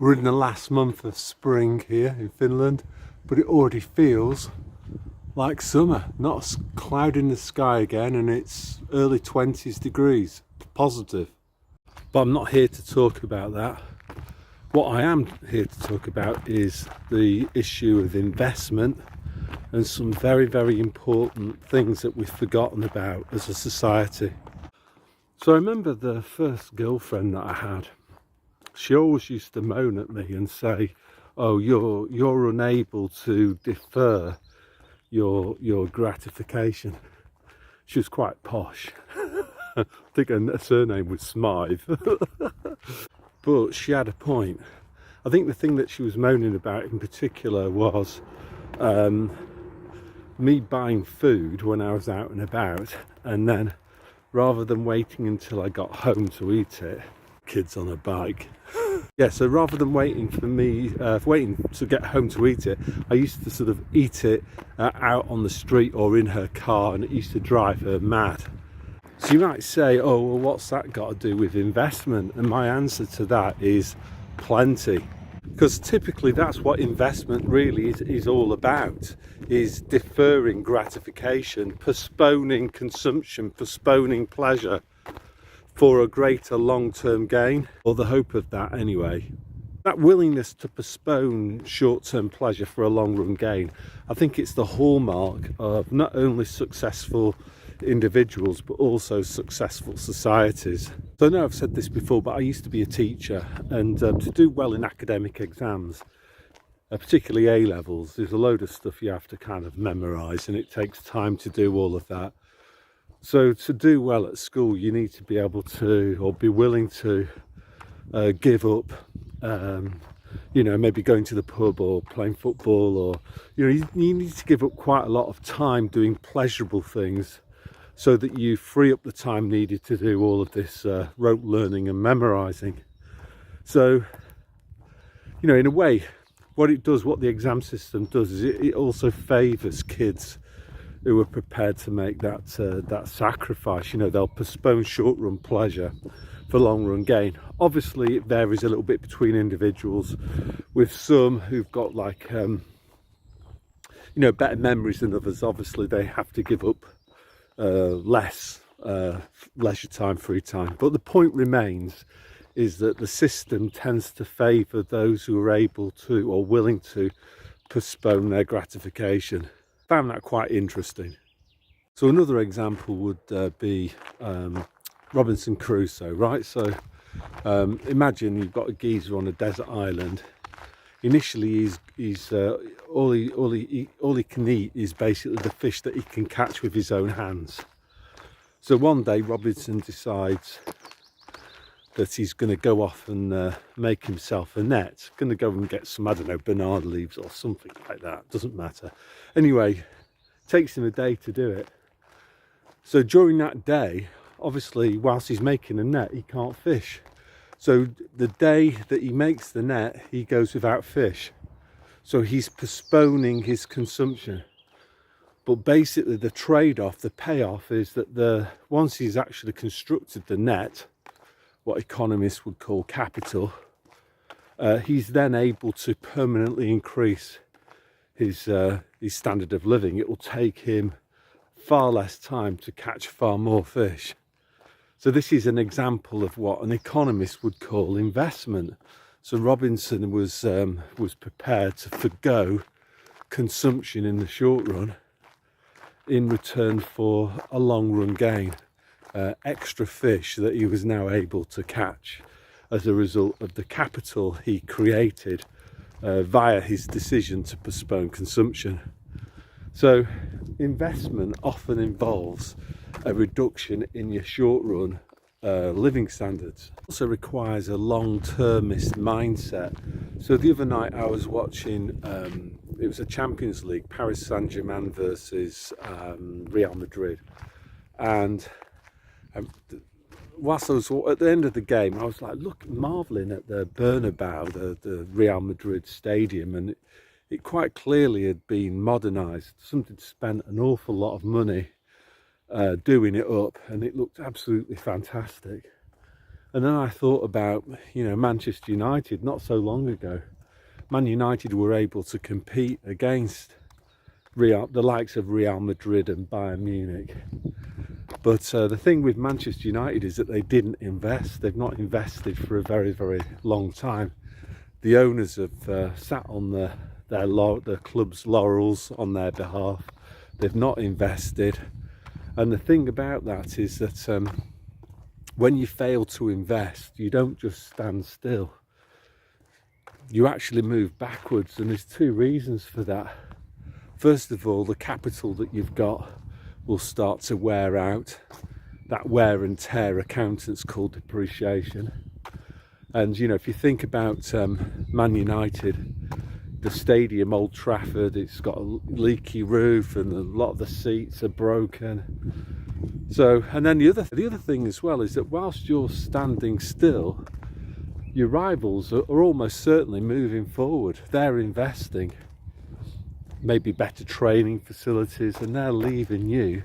We're in the last month of spring here in Finland, but it already feels like summer. Not a cloud in the sky again, and it's early 20s degrees, positive. But I'm not here to talk about that. What I am here to talk about is the issue of investment and some very, very important things that we've forgotten about as a society. So I remember the first girlfriend that I had. She always used to moan at me and say, "Oh, you're unable to defer your gratification." She was quite posh. I think her surname was Smythe. But she had a point. I think the thing that she was moaning about in particular was me buying food when I was out and about, and then rather than waiting until I got home to eat it, kids on a bike. Yeah, so rather than waiting to get home to eat it, I used to sort of eat it out on the street or in her car, and it used to drive her mad. So you might say, "Oh, well, what's that got to do with investment?" And my answer to that is plenty. Because typically that's what investment really is all about, is deferring gratification, postponing consumption, postponing pleasure for a greater long-term gain, or the hope of that anyway. That willingness to postpone short-term pleasure for a long-run gain, I think it's the hallmark of not only successful individuals but also successful societies. So I know I've said this before, but I used to be a teacher, and to do well in academic exams, particularly A-levels, there's a load of stuff you have to kind of memorise, and it takes time to do all of that. So to do well at school, you need to be able to, or be willing to, give up, maybe going to the pub or playing football, or you need to give up quite a lot of time doing pleasurable things so that you free up the time needed to do all of this rote learning and memorising. So, in a way, what the exam system does is it also favours kids who are prepared to make that sacrifice. They'll postpone short-run pleasure for long-run gain. Obviously, it varies a little bit between individuals, with some who've got better memories than others. Obviously, they have to give up less leisure time, free time. But the point remains is that the system tends to favour those who are able to or willing to postpone their gratification. Found that quite interesting. So another example would be Robinson Crusoe, right? So imagine you've got a geezer on a desert island. Initially, he's all he can eat is basically the fish that he can catch with his own hands. So one day Robinson decides that he's going to go off and make himself a net. Going to go and get some, I don't know, banana leaves or something like that. Doesn't matter. Anyway, takes him a day to do it. So during that day, obviously, whilst he's making a net, he can't fish. So the day that he makes the net, he goes without fish. So he's postponing his consumption. But basically the trade-off, the payoff, is that once he's actually constructed the net, what economists would call capital, he's then able to permanently increase his standard of living. It will take him far less time to catch far more fish. So this is an example of what an economist would call investment. So Robinson was prepared to forgo consumption in the short run in return for a long run gain, extra fish that he was now able to catch as a result of the capital he created via his decision to postpone consumption. So investment often involves a reduction in your short run living standards. It also requires a long-termist mindset. So the other night I was watching, it was a Champions League, Paris Saint-Germain versus Real Madrid, and whilst I was at the end of the game, I was marvelling at the Bernabeu, the Real Madrid stadium, and it quite clearly had been modernised. Something spent an awful lot of money doing it up, and it looked absolutely fantastic. And then I thought about, Manchester United not so long ago. Man United were able to compete against the likes of Real Madrid and Bayern Munich. But the thing with Manchester United is that they didn't invest. They've not invested for a very, very long time. The owners have sat on their club's laurels on their behalf. They've not invested. And the thing about that is that when you fail to invest, you don't just stand still. You actually move backwards, and there's two reasons for that. First of all, the capital that you've got will start to wear out. That wear and tear accountants call depreciation. And if you think about Man United, the stadium, Old Trafford, it's got a leaky roof and a lot of the seats are broken. So, and then the other thing as well is that whilst you're standing still, your rivals are almost certainly moving forward. They're investing, maybe better training facilities, and they're leaving you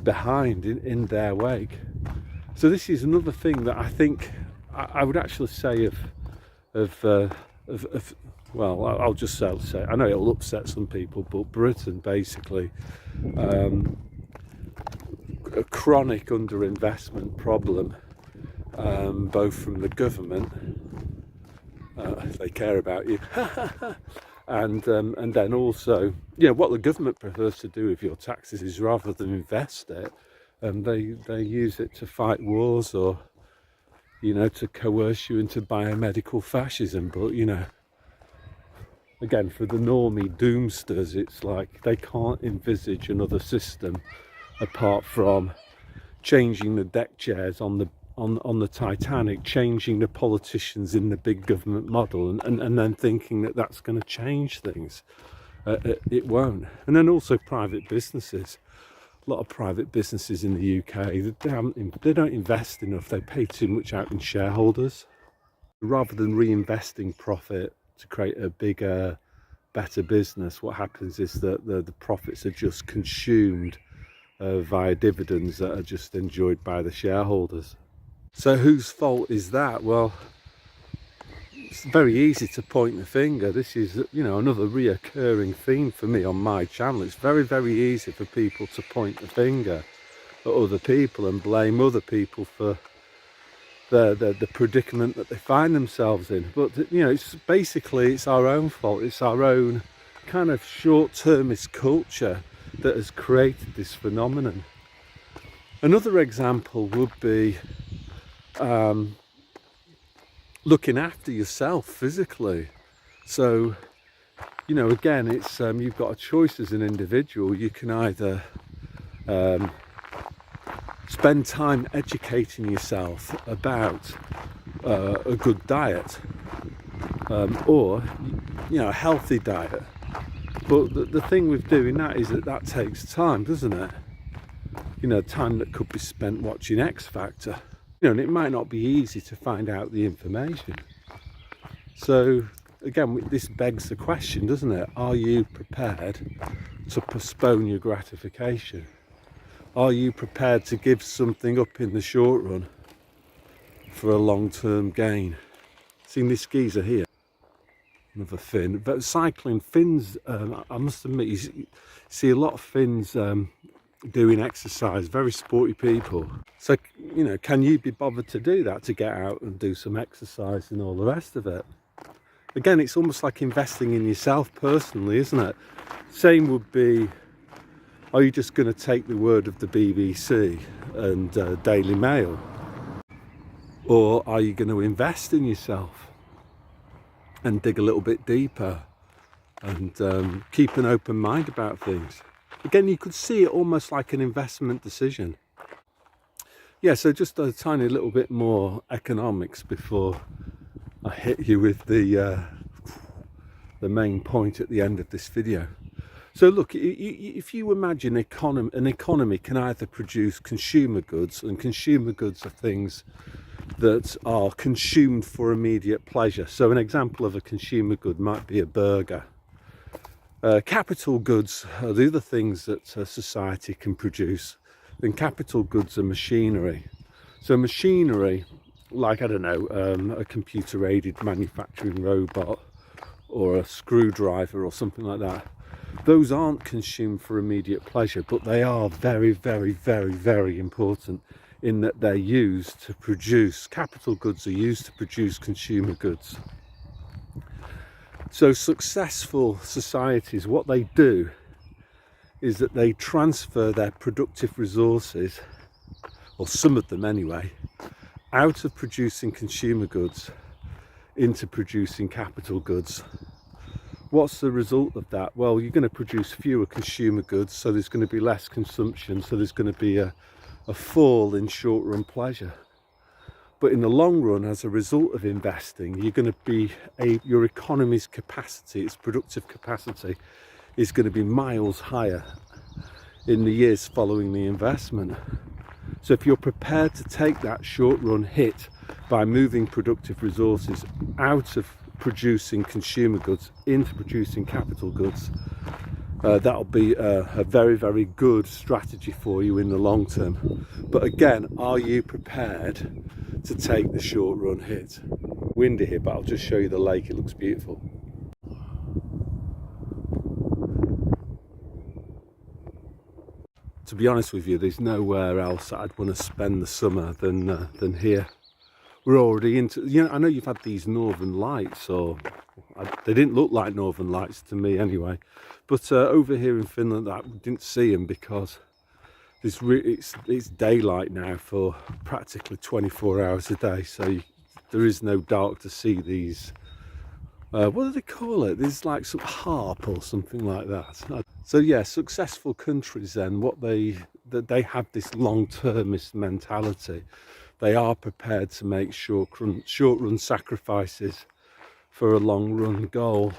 behind in their wake. So this is another thing that I think I would actually say well, I'll just say, I know it'll upset some people, but Britain basically, a chronic underinvestment problem, both from the government, they care about you, and then also, what the government prefers to do with your taxes is rather than invest it, they use it to fight wars or, to coerce you into biomedical fascism. But, again, for the normie doomsters, it's like they can't envisage another system apart from changing the deck chairs on the Titanic, changing the politicians in the big government model, and then thinking that that's going to change things. It won't. And then also private businesses. A lot of private businesses in the UK, they don't invest enough. They pay too much out in shareholders. Rather than reinvesting profit to create a bigger, better business, what happens is that the profits are just consumed via dividends that are just enjoyed by the shareholders. So whose fault is that? Well, it's very easy to point the finger. This is, another reoccurring theme for me on my channel. It's very, very easy for people to point the finger at other people and blame other people for the predicament that they find themselves in. But, it's our own fault. It's our own kind of short-termist culture that has created this phenomenon. Another example would be looking after yourself physically. So, again, it's you've got a choice as an individual. You can either spend time educating yourself about a good diet, or a healthy diet. But the thing with doing that is that takes time, doesn't it? Time that could be spent watching X Factor. And it might not be easy to find out the information. So again, this begs the question, doesn't it? Are you prepared to postpone your gratification? Are you prepared to give something up in the short run for a long-term gain? Seen this geezer here? Another Finn. But cycling, Finns, I must admit, you see a lot of Finns doing exercise, very sporty people. So, can you be bothered to do that, to get out and do some exercise and all the rest of it? Again, it's almost like investing in yourself personally, isn't it? Same would be, are you just going to take the word of the BBC and Daily Mail? Or are you going to invest in yourself and dig a little bit deeper and keep an open mind about things? Again, you could see it almost like an investment decision. Yeah, so just a tiny little bit more economics before I hit you with the main point at the end of this video. So look, if you imagine an economy can either produce consumer goods, and consumer goods are things that are consumed for immediate pleasure. So an example of a consumer good might be a burger. Capital goods are the other things that society can produce. Then capital goods are machinery. So machinery like, I don't know, a computer-aided manufacturing robot or a screwdriver or something like that. Those aren't consumed for immediate pleasure, but they are very, very, very, very important in that they're used to produce, capital goods are used to produce consumer goods. So successful societies, what they do is that they transfer their productive resources, or some of them anyway, out of producing consumer goods into producing capital goods. What's the result of that? Well, you're going to produce fewer consumer goods, so there's going to be less consumption, so there's going to be a fall in short-run pleasure. But in the long run, as a result of investing, you're going to be your economy's capacity, its productive capacity, is going to be miles higher in the years following the investment. So if you're prepared to take that short-run hit by moving productive resources out of producing consumer goods into producing capital goods, that'll be a very, very good strategy for you in the long term. But again, are you prepared to take the short-run hit? Windy here, but I'll just show you the lake. It looks beautiful. To be honest with you, there's nowhere else I'd want to spend the summer than here. We're already into, you know, I know you've had these northern lights, or they didn't look like northern lights to me anyway, but over here in Finland I didn't see them because it's daylight now for practically 24 hours a day, so there is no dark to see these, what do they call it? There's like some harp or something like that. So yeah, successful countries then, they have this long-termist mentality. They are prepared to make short-run sacrifices for a long-run goal.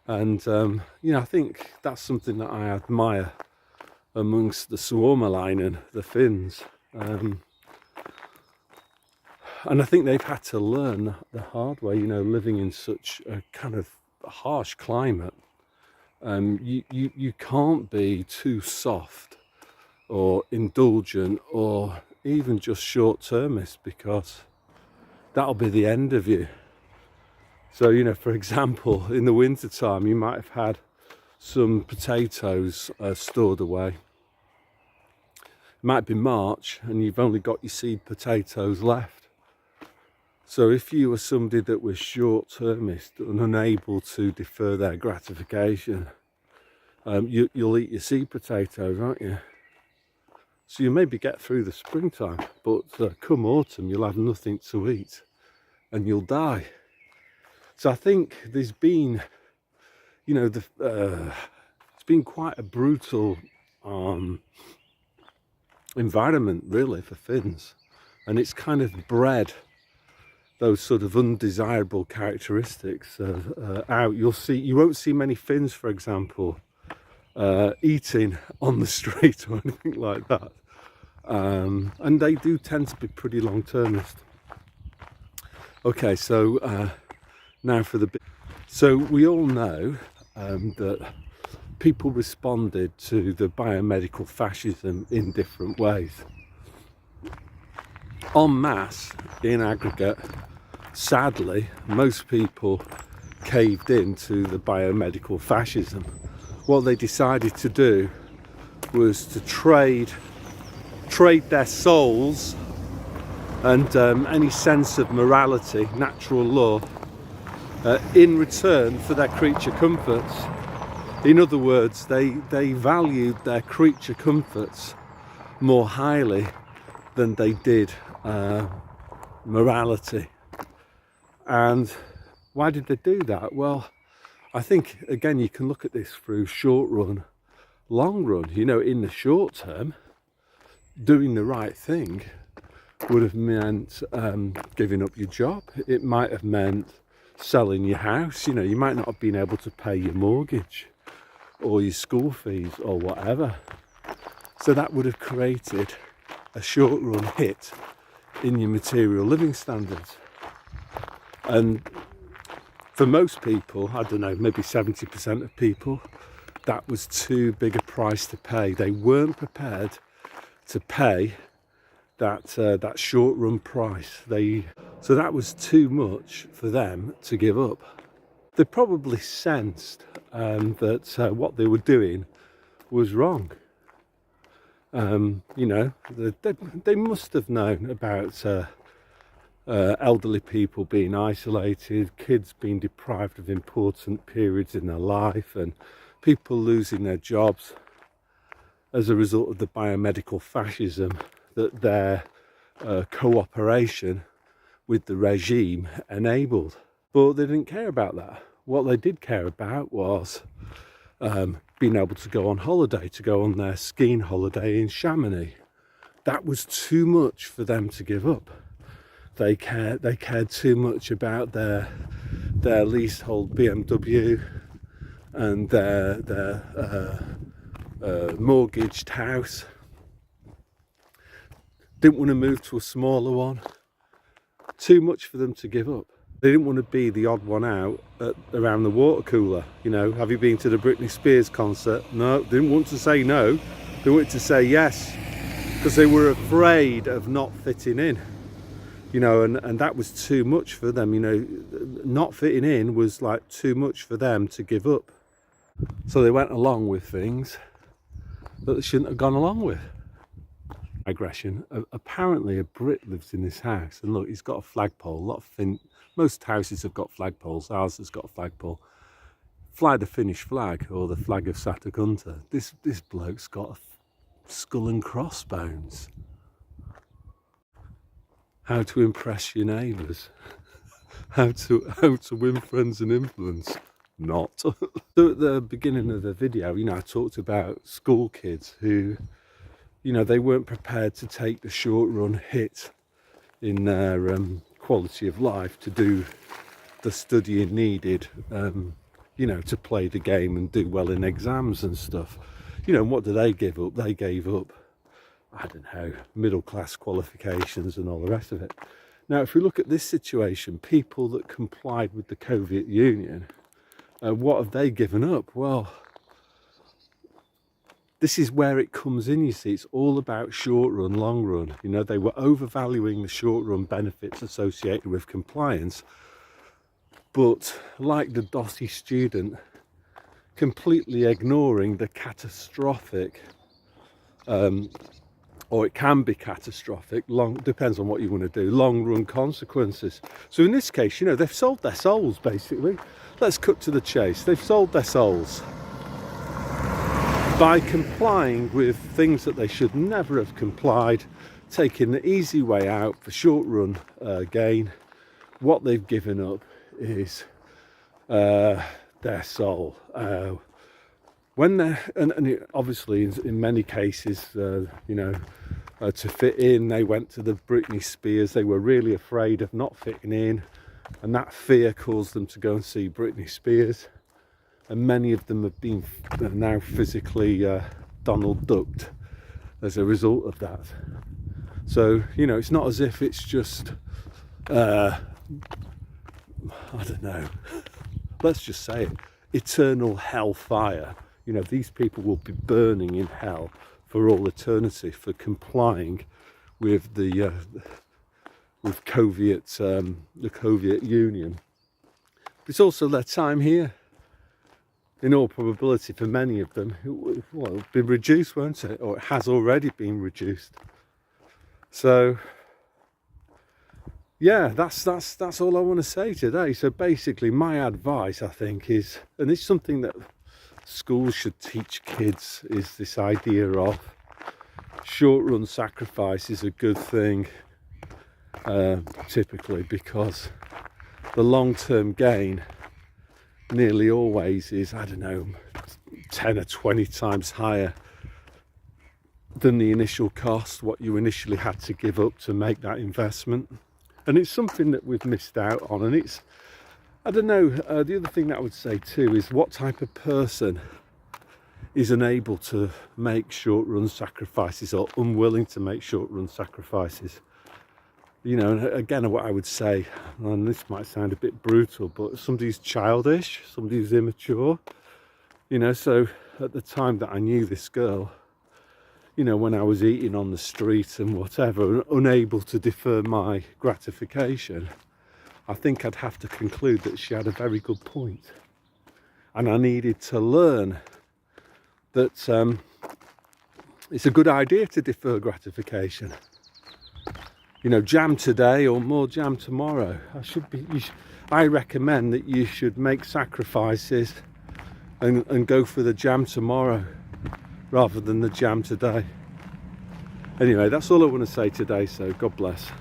And, you know, I think that's something that I admire amongst the Suomalainen, the Finns. And I think they've had to learn the hard way, you know, living in such a kind of harsh climate. You can't be too soft or indulgent or even just short-termist, because that'll be the end of you. So, you know, for example, in the winter time, you might have had some potatoes stored away. It might be March and you've only got your seed potatoes left. So if you were somebody that was short-termist and unable to defer their gratification, you'll eat your seed potatoes, aren't you? So you maybe get through the springtime, but come autumn you'll have nothing to eat and you'll die. So I think there's been, you know, it's been quite a brutal environment really for Finns, and it's kind of bred those sort of undesirable characteristics out. You won't see many Finns, for example, eating on the street or anything like that, and they do tend to be pretty long-termist. Okay, so now for the bit. So we all know that people responded to the biomedical fascism in different ways. En masse, in aggregate, sadly, most people caved into the biomedical fascism. What they decided to do was to trade their souls and any sense of morality, natural law, in return for their creature comforts. In other words, they valued their creature comforts more highly than they did morality. And why did they do that? Well, I think, again, you can look at this through short run, long run. You know, in the short term, doing the right thing would have meant giving up your job. It might have meant selling your house. You know, you might not have been able to pay your mortgage or your school fees or whatever. So that would have created a short run hit in your material living standards. And for most people, I don't know, maybe 70% of people, that was too big a price to pay. They weren't prepared to pay that short run price. So that was too much for them to give up. They probably sensed that what they were doing was wrong. You know, they must have known about elderly people being isolated, kids being deprived of important periods in their life, and people losing their jobs as a result of the biomedical fascism that their cooperation with the regime enabled. But they didn't care about that. What they did care about was being able to go on holiday, to go on their skiing holiday in Chamonix. That was too much for them to give up. They cared too much about their leasehold BMW and their mortgaged house. Didn't want to move to a smaller one. Too much for them to give up. They didn't want to be the odd one out around the water cooler. You know, have you been to the Britney Spears concert? No, they didn't want to say no. They wanted to say yes, because they were afraid of not fitting in. You know, and that was too much for them. You know, not fitting in was like too much for them to give up. So they went along with things that they shouldn't have gone along with. Digression. Apparently a Brit lives in this house, and look, he's got a flagpole. Most houses have got flagpoles. Ours has got a flagpole. Fly the Finnish flag, or the flag of Satakunta. This bloke's got a skull and crossbones. How to impress your neighbours. How to win friends and influence. Not. So at the beginning of the video, you know, I talked about school kids who, you know, they weren't prepared to take the short run hit in their quality of life to do the studying needed, you know, to play the game and do well in exams and stuff. You know, and what did they give up? They gave up, I don't know, middle class qualifications and all the rest of it. Now, if we look at this situation, people that complied with the Soviet Union, what have they given up? Well, this is where it comes in, you see. It's all about short run, long run. You know, they were overvaluing the short run benefits associated with compliance, but like the dotty student, completely ignoring the catastrophic, or it can be catastrophic, depends on what you want to do, long run consequences. So in this case, you know, they've sold their souls, basically. Let's cut to the chase. They've sold their souls by complying with things that they should never have complied, taking the easy way out for short run gain. What they've given up is their soul. When they're, and obviously in many cases, you know, to fit in, they went to the Britney Spears. They were really afraid of not fitting in, and that fear caused them to go and see Britney Spears. And many of them have been now physically Donald ducked as a result of that. So, you know, it's not as if it's just, I don't know, let's just say it, eternal hellfire. You know, these people will be burning in hell for all eternity for complying with the Soviet Union. It's also their time here. In all probability, for many of them, it'll be reduced, won't it? Or it has already been reduced. So, yeah, that's all I want to say today. So basically, my advice, I think, is, and it's something that schools should teach kids, is this idea of short-run sacrifice is a good thing, typically, because the long-term gain nearly always is, I don't know, 10 or 20 times higher than the initial cost, what you initially had to give up to make that investment. And it's something that we've missed out on. And it's, I don't know, the other thing that I would say too is, what type of person is unable to make short-run sacrifices or unwilling to make short-run sacrifices? You know, and again, what I would say, and this might sound a bit brutal, but somebody who's childish, somebody who's immature. You know, so at the time that I knew this girl, you know, when I was eating on the street and whatever, unable to defer my gratification, I think I'd have to conclude that she had a very good point. And I needed to learn that it's a good idea to defer gratification. You know, jam today or more jam tomorrow. I recommend that you should make sacrifices and go for the jam tomorrow rather than the jam today. Anyway, that's all I want to say today, so God bless.